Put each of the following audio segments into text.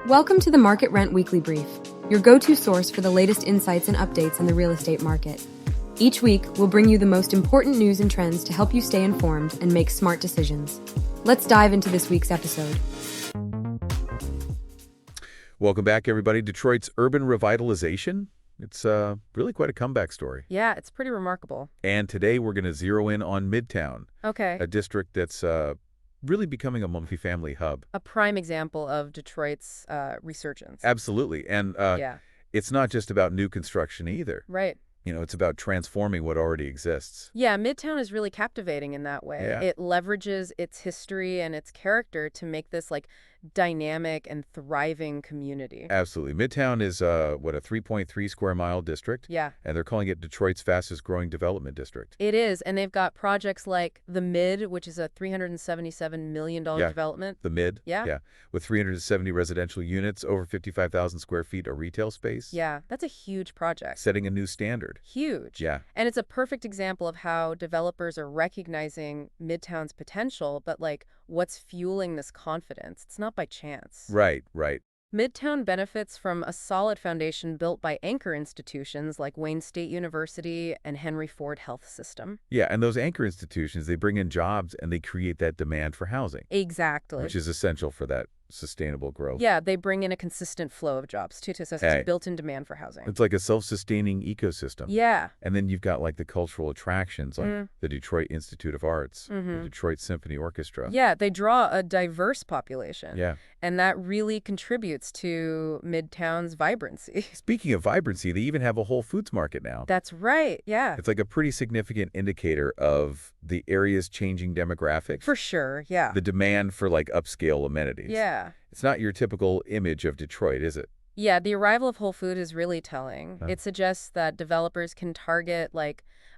Welcome to the Market Rent Weekly Brief, your go-to source for the latest insights and updates in the real estate market. Each week, we'll bring you the most important news and trends to help you stay informed and make smart decisions. Let's dive into this week's episode. Welcome back, everybody. Detroit's urban revitalization. It's really quite a comeback story. Yeah, it's pretty remarkable. And today we're going to zero in on Midtown, Okay. a district that's really becoming a multifamily hub. A prime example of Detroit's resurgence. Absolutely. And Yeah, it's not just about new construction either. right. You know, it's about transforming what already exists. Yeah, Midtown is really captivating in that way. Yeah. It leverages its history and its character to make this dynamic and thriving community. Absolutely. Midtown is, a 3.3 square mile district? Yeah, And they're calling it Detroit's fastest growing development district. it is. And they've got projects like the Mid, which is a $377 million Yeah. development. The Mid? Yeah. Yeah. With 370 residential units, over 55,000 square feet of retail space. Yeah, that's a huge project. Setting a new standard. Huge. Yeah. And it's a perfect example of how developers are recognizing Midtown's potential, but what's fueling this confidence? It's not by chance. Right, right. Midtown benefits from a solid foundation built by anchor institutions like Wayne State University and Henry Ford Health System. Yeah, and those anchor institutions, they bring in jobs and they create that demand for housing, Exactly. which is essential for that sustainable growth. Yeah, they bring in a consistent flow of jobs too, to Hey. built-in demand for housing. It's like a self-sustaining ecosystem. Yeah. And then you've got the cultural attractions like the Detroit Institute of Arts, the Detroit Symphony Orchestra. Yeah, they draw a diverse population. Yeah. And that really contributes to Midtown's vibrancy. Speaking of vibrancy, they even have a Whole Foods market now. That's right, yeah. It's like a pretty significant indicator of the area's changing demographics. For sure, yeah. The demand for upscale amenities. Yeah. It's not your typical image of Detroit, is it? Yeah, the arrival of Whole Food is really telling. Huh. It suggests that developers can target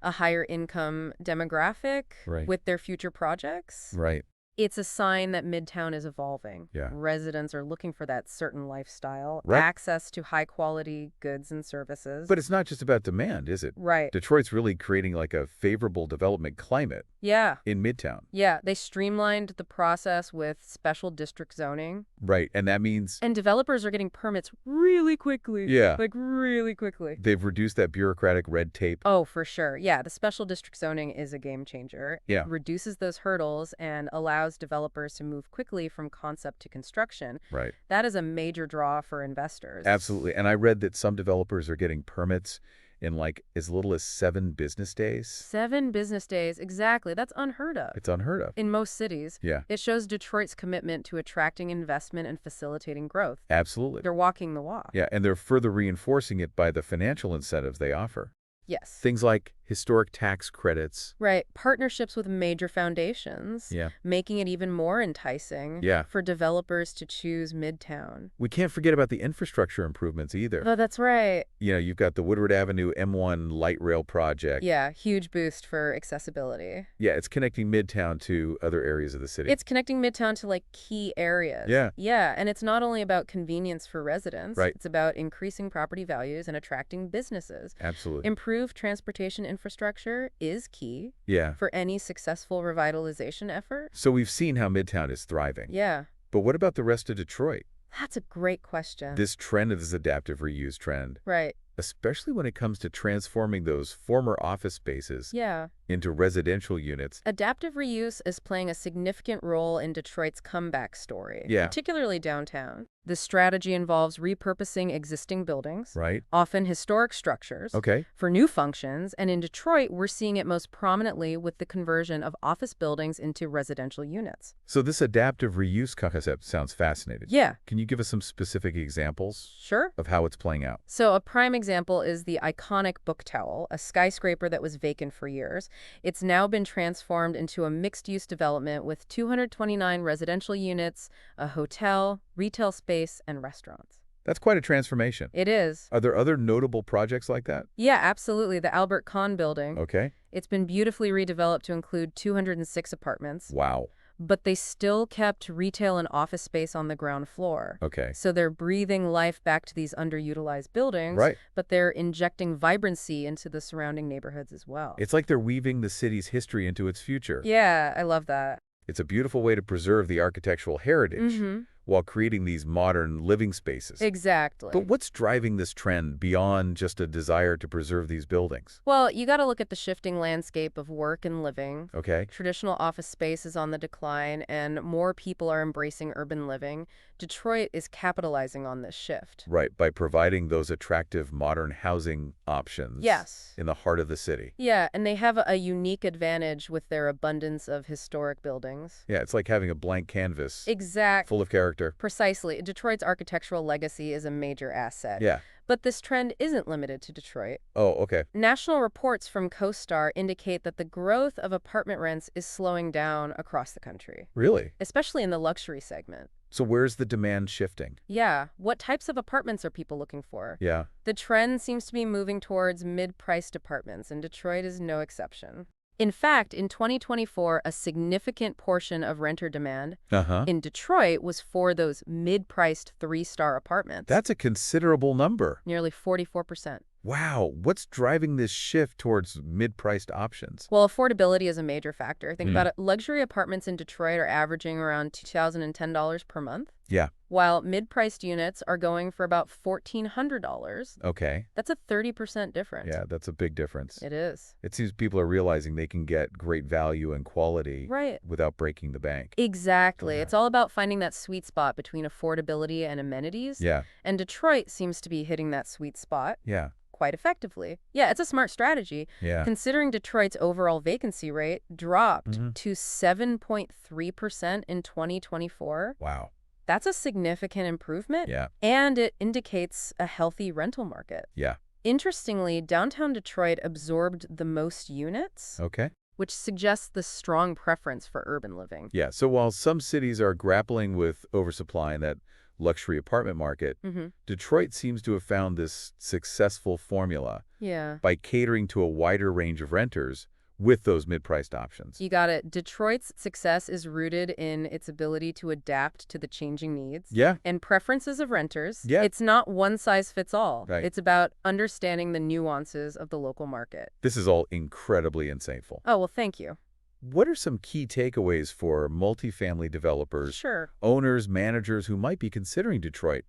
a higher income demographic Right. with their future projects. Right. It's a sign that Midtown is evolving. Yeah. Residents are looking for that certain lifestyle, Right. access to high quality goods and services. But it's not just about demand, is it? Right. Detroit's really creating a favorable development climate Yeah. in Midtown. Yeah, they streamlined the process with special district zoning. Right. And that means And developers are getting permits really quickly. Yeah. Really quickly. they've reduced that bureaucratic red tape. Oh, for sure. Yeah, the special district zoning is a game changer. Yeah. It reduces those hurdles and allows developers to move quickly from concept to construction. Right. That is a major draw for investors. Absolutely. And I read that some developers are getting permits in as little as 7 business days. 7 business days, exactly. That's unheard of. It's unheard of. In most cities, Yeah. it shows Detroit's commitment to attracting investment and facilitating growth. Absolutely. They're walking the walk. Yeah. And they're further reinforcing it by the financial incentives they offer. Yes. Things like historic tax credits. Right. Partnerships with major foundations. Yeah. Making it even more enticing Yeah. for developers to choose Midtown. We can't forget about the infrastructure improvements either. Oh, that's right. You've got the Woodward Avenue M1 light rail project. Yeah, huge boost for accessibility. Yeah, it's connecting Midtown to other areas of the city. It's connecting Midtown to key areas. Yeah. Yeah, and it's not only about convenience for residents. Right. It's about increasing property values and attracting businesses. Absolutely. Improved transportation infrastructure is key Yeah. for any successful revitalization effort. So we've seen how Midtown is thriving. Yeah, But what about the rest of Detroit? that's a great question. This trend of this adaptive reuse trend, Right. especially when it comes to transforming those former office spaces Yeah. into residential units. Adaptive reuse is playing a significant role in Detroit's comeback story, Yeah. particularly downtown. The strategy involves repurposing existing buildings, Right? often historic structures, Okay. for new functions, and in Detroit, we're seeing it most prominently with the conversion of office buildings into residential units. So this adaptive reuse concept sounds fascinating. Yeah, Can you give us some specific examples sure. of how it's playing out? So a prime example is the iconic Book Tower, a skyscraper that was vacant for years. It's now been transformed into a mixed-use development with 229 residential units, a hotel, retail space, and restaurants. That's quite a transformation. It is. Are there other notable projects like that? Yeah, absolutely. The Albert Kahn building. Okay. It's been beautifully redeveloped to include 206 apartments, Wow. but they still kept retail and office space on the ground floor. Okay. So they're breathing life back to these underutilized buildings, Right. but they're injecting vibrancy into the surrounding neighborhoods as well. It's like they're weaving the city's history into its future. Yeah, I love that. It's a beautiful way to preserve the architectural heritage while creating these modern living spaces. Exactly. But what's driving this trend beyond just a desire to preserve these buildings? Well, you got to look at the shifting landscape of work and living. Okay. Traditional office space is on the decline, and more people are embracing urban living. Detroit is capitalizing on this shift. Right, by providing those attractive modern housing options Yes. in the heart of the city. Yeah, and they have a unique advantage with their abundance of historic buildings. Yeah, it's like having a blank canvas Exactly. full of character. Precisely. Detroit's architectural legacy is a major asset. Yeah. But this trend isn't limited to Detroit. Oh, okay. National reports from CoStar indicate that the growth of apartment rents is slowing down across the country, Really? especially in the luxury segment. So where's the demand shifting? Yeah, what types of apartments are people looking for? Yeah. The trend seems to be moving towards mid-priced apartments, and Detroit is no exception. In fact, in 2024, a significant portion of renter demand Uh-huh. in Detroit was for those mid-priced three-star apartments. That's a considerable number. Nearly 44%. Wow. What's driving this shift towards mid-priced options? Well, affordability is a major factor. Think about it. Luxury apartments in Detroit are averaging around $2,010 per month, Yeah. while mid-priced units are going for about $1,400. Okay. That's a 30% difference. Yeah, that's a big difference. It is. It seems people are realizing they can get great value and quality Right. without breaking the bank. Exactly. Yeah. It's all about finding that sweet spot between affordability and amenities. Yeah. And Detroit seems to be hitting that sweet spot Yeah. quite effectively. Yeah, it's a smart strategy. Yeah. Considering Detroit's overall vacancy rate dropped Mhm. to 7.3% in 2024, Wow. that's a significant improvement. Yeah. And it indicates a healthy rental market. Yeah. Interestingly, downtown Detroit absorbed the most units, Okay. which suggests the strong preference for urban living. Yeah. So while some cities are grappling with oversupply in that luxury apartment market, Detroit seems to have found this successful formula Yeah. by catering to a wider range of renters with those mid-priced options. You got it. Detroit's success is rooted in its ability to adapt to the changing needs Yeah. and preferences of renters. Yeah. It's not one size fits all. Right. It's about understanding the nuances of the local market. This is all incredibly insightful. Oh, well, thank you. What are some key takeaways for multifamily developers, Sure. owners, managers who might be considering Detroit?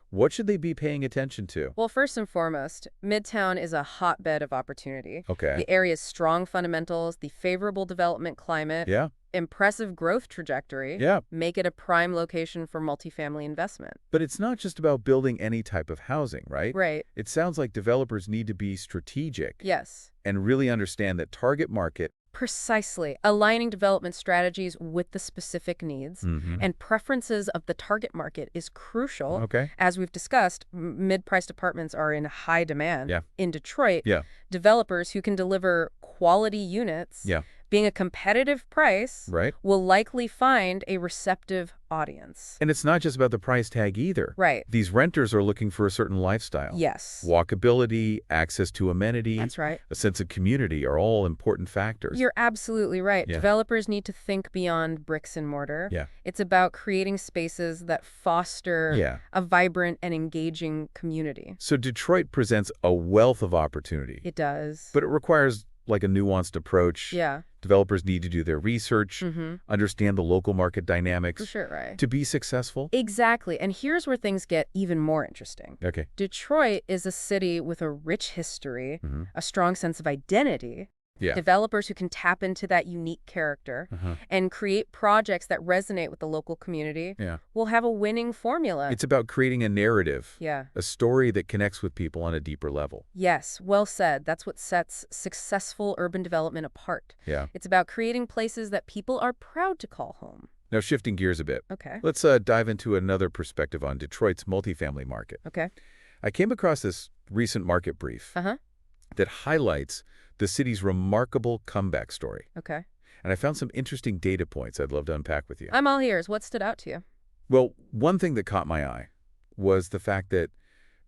What should they be paying attention to? Well, first and foremost, Midtown is a hotbed of opportunity. Okay. The area's strong fundamentals, the favorable development climate, Yeah. impressive growth trajectory Yeah. make it a prime location for multifamily investment. But it's not just about building any type of housing, right? Right. It sounds like developers need to be strategic Yes. and really understand that target market. Precisely. Aligning development strategies with the specific needs and preferences of the target market is crucial. Okay. As we've discussed, mid-priced apartments are in high demand. Yeah. In Detroit, Yeah. developers who can deliver quality units, Yeah. being a competitive price, Right. will likely find a receptive audience. And it's not just about the price tag either. Right. These renters are looking for a certain lifestyle. Yes. Walkability, access to amenity, That's right. a sense of community are all important factors. You're absolutely right. Yeah. Developers need to think beyond bricks and mortar. Yeah. It's about creating spaces that foster Yeah. a vibrant and engaging community. So Detroit presents a wealth of opportunity, It does. but it requires like a nuanced approach. Yeah. Developers need to do their research, understand the local market dynamics For sure, right. to be successful. Exactly. And here's where things get even more interesting. Okay. Detroit is a city with a rich history, a strong sense of identity. Yeah. Developers who can tap into that unique character and create projects that resonate with the local community Yeah. will have a winning formula. It's about creating a narrative, Yeah. a story that connects with people on a deeper level. Yes, well said. That's what sets successful urban development apart. Yeah. It's about creating places that people are proud to call home. Now, shifting gears a bit, Okay. let's dive into another perspective on Detroit's multifamily market. Okay. I came across this recent market brief Uh-huh. that highlights the city's remarkable comeback story. Okay. And I found some interesting data points I'd love to unpack with you. I'm all ears. What stood out to you? Well, one thing that caught my eye was the fact that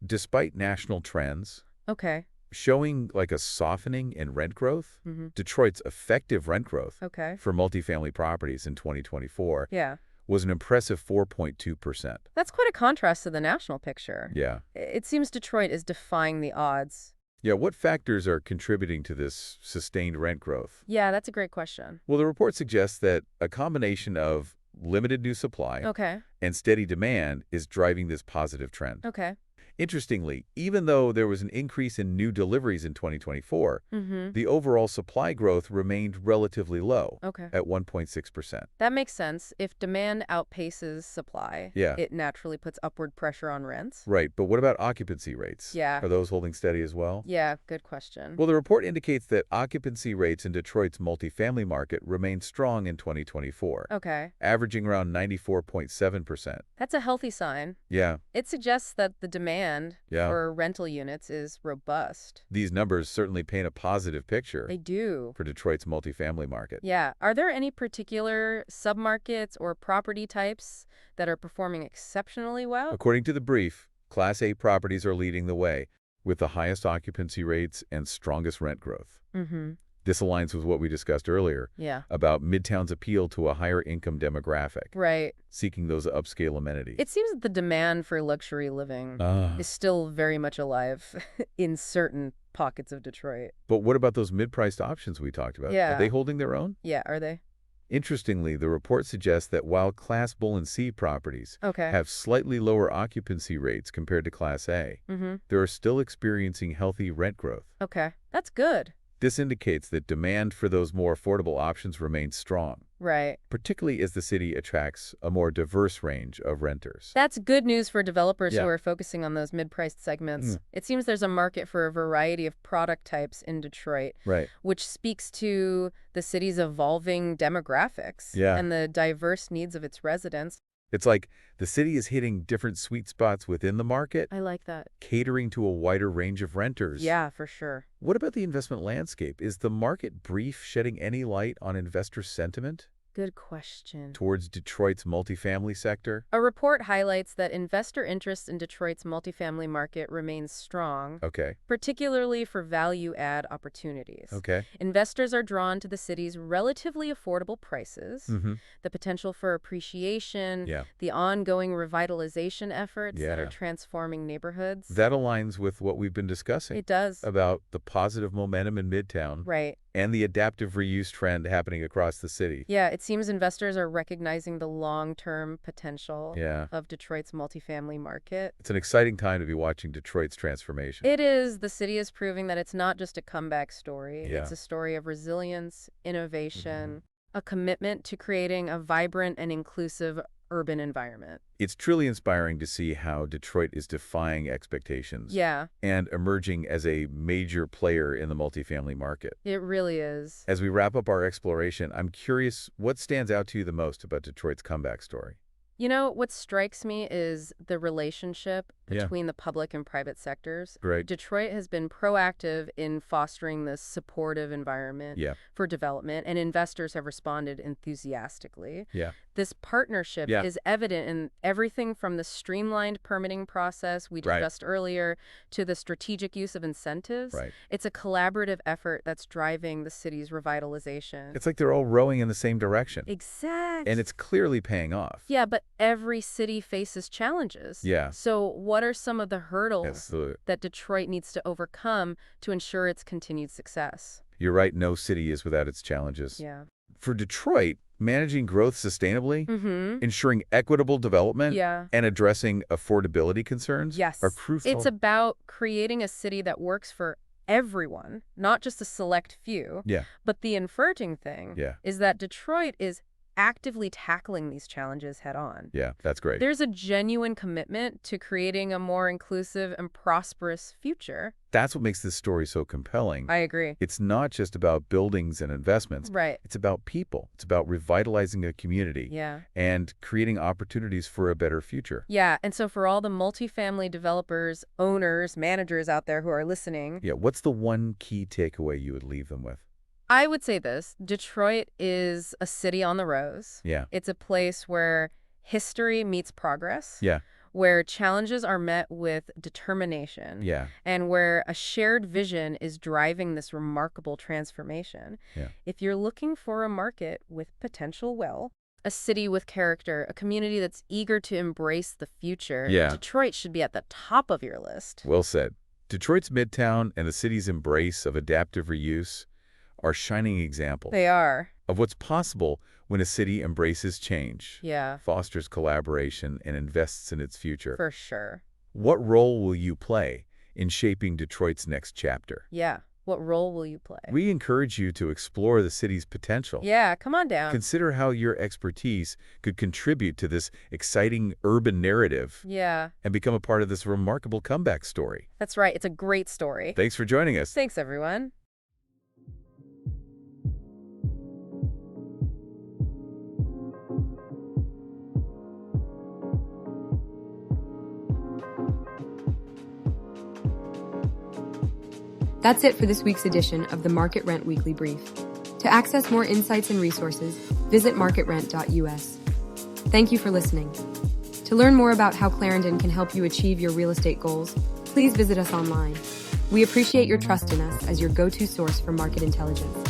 despite national trends Okay. showing like a softening in rent growth, Detroit's effective rent growth Okay. for multifamily properties in 2024 Yeah. was an impressive 4.2%. That's quite a contrast to the national picture. Yeah. It seems Detroit is defying the odds. Yeah, what factors are contributing to this sustained rent growth? Yeah, that's a great question. Well, the report suggests that a combination of limited new supply Okay. and steady demand is driving this positive trend. Okay. Interestingly, even though there was an increase in new deliveries in 2024, Mm-hmm. the overall supply growth remained relatively low Okay. at 1.6%. That makes sense. If demand outpaces supply, Yeah, it naturally puts upward pressure on rents. right. But what about occupancy rates? Yeah. Are those holding steady as well? Yeah, good question. Well, the report indicates that occupancy rates in Detroit's multifamily market remained strong in 2024, Okay. averaging around 94.7%. That's a healthy sign. Yeah, It suggests that the demand yeah. for rental units is robust. These numbers certainly paint a positive picture They do. for Detroit's multifamily market. Yeah. Are there any particular submarkets or property types that are performing exceptionally well? According to the brief, Class A properties are leading the way, with the highest occupancy rates and strongest rent growth. Mm-hmm. This aligns with what we discussed earlier Yeah. about Midtown's appeal to a higher income demographic, Right. seeking those upscale amenities. It seems that the demand for luxury living is still very much alive in certain pockets of Detroit. But what about those mid-priced options we talked about? Yeah. Are they holding their own? Yeah, are they? Interestingly, the report suggests that while Class B and C properties Okay. have slightly lower occupancy rates compared to Class A, Mm-hmm. they are still experiencing healthy rent growth. Okay. That's good. This indicates that demand for those more affordable options remains strong, Right. particularly as the city attracts a more diverse range of renters. That's good news for developers Yeah. who are focusing on those mid-priced segments. Mm. It seems there's a market for a variety of product types in Detroit, Right. which speaks to the city's evolving demographics Yeah. and the diverse needs of its residents. It's like the city is hitting different sweet spots within the market, I like that. catering to a wider range of renters. Yeah, for sure. What about the investment landscape? Is the market brief shedding any light on investor sentiment Good question. towards Detroit's multifamily sector? A report highlights that investor interest in Detroit's multifamily market remains strong, Okay. particularly for value-add opportunities. Okay. Investors are drawn to the city's relatively affordable prices, Mm-hmm. the potential for appreciation, Yeah. the ongoing revitalization efforts that Yeah. are transforming neighborhoods. That aligns with what we've been discussing It does. about the positive momentum in Midtown Right. and the adaptive reuse trend happening across the city. Yeah, it seems investors are recognizing the long-term potential Yeah. of Detroit's multifamily market. It's an exciting time to be watching Detroit's transformation. It is. The city is proving that it's not just a comeback story. Yeah. It's a story of resilience, innovation, a commitment to creating a vibrant and inclusive urban environment. It's truly inspiring to see how Detroit is defying expectations Yeah, and emerging as a major player in the multifamily market. it really is. As we wrap up our exploration, I'm curious what stands out to you the most about Detroit's comeback story? You know, what strikes me is the relationship Yeah. between the public and private sectors. Right. Detroit has been proactive in fostering this supportive environment Yeah. for development, and investors have responded enthusiastically. Yeah. This partnership Yeah. is evident in everything from the streamlined permitting process we Right. discussed earlier to the strategic use of incentives. Right. It's a collaborative effort that's driving the city's revitalization. It's like they're all rowing in the same direction. Exactly. And it's clearly paying off. Yeah, but every city faces challenges. Yeah. So what are some of the hurdles Absolutely. that Detroit needs to overcome to ensure its continued success? You're right, no city is without its challenges. Yeah. For Detroit, managing growth sustainably, Mm-hmm. ensuring equitable development, Yeah. and addressing affordability concerns Yes. are crucial. It's about creating a city that works for everyone, not just a select few. Yeah. But the inverting thing Yeah. is that Detroit is actively tackling these challenges head on. Yeah, that's great. There's a genuine commitment to creating a more inclusive and prosperous future. That's what makes this story so compelling. I agree. It's not just about buildings and investments. Right. It's about people. It's about revitalizing a community Yeah. and creating opportunities for a better future. Yeah, and so for all the multifamily developers, owners, managers out there who are listening, Yeah, what's the one key takeaway you would leave them with? I would say this. Detroit is a city on the rose. Yeah. It's a place where history meets progress, Yeah. where challenges are met with determination, Yeah. and where a shared vision is driving this remarkable transformation. Yeah. If you're looking for a market with potential, well, a city with character, a community that's eager to embrace the future, Yeah. Detroit should be at the top of your list. Well said. Detroit's Midtown and the city's embrace of adaptive reuse are shining examples. They are. of what's possible when a city embraces change, Yeah, fosters collaboration, and invests in its future. for sure. What role will you play in shaping Detroit's next chapter? Yeah. What role will you play? We encourage you to explore the city's potential. Yeah, come on down. Consider how your expertise could contribute to this exciting urban narrative Yeah, and become a part of this remarkable comeback story. that's right. It's a great story. Thanks for joining us. Thanks, everyone. That's it for this week's edition of the Market Rent Weekly Brief. To access more insights and resources, visit marketrent.us. Thank you for listening. To learn more about how Clarendon can help you achieve your real estate goals, please visit us online. We appreciate your trust in us as your go-to source for market intelligence.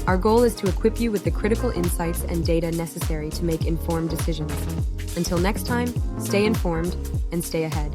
Our goal is to equip you with the critical insights and data necessary to make informed decisions. Until next time, stay informed and stay ahead.